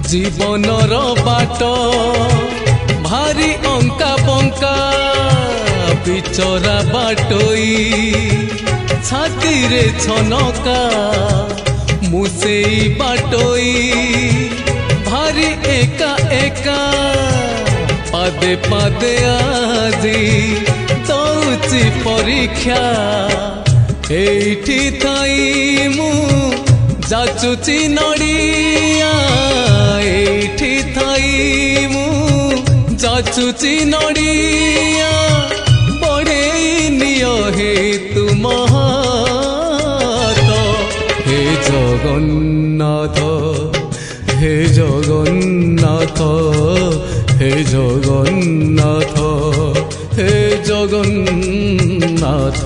जीवनर बाट भारी अंका बंका बिचरा बाटोई छाती रे छनका मुसेई बाटोई भारी एका एका पादे पादे आजी दौची परीक्षा एठी थाई मु जाचुची नड़िया एठी थाई मु जाचुची नड़िया बढ़े नियो हे तुम हे जगन्नाथ हे जगन्नाथ हे जगन्नाथ हे जगन्नाथ।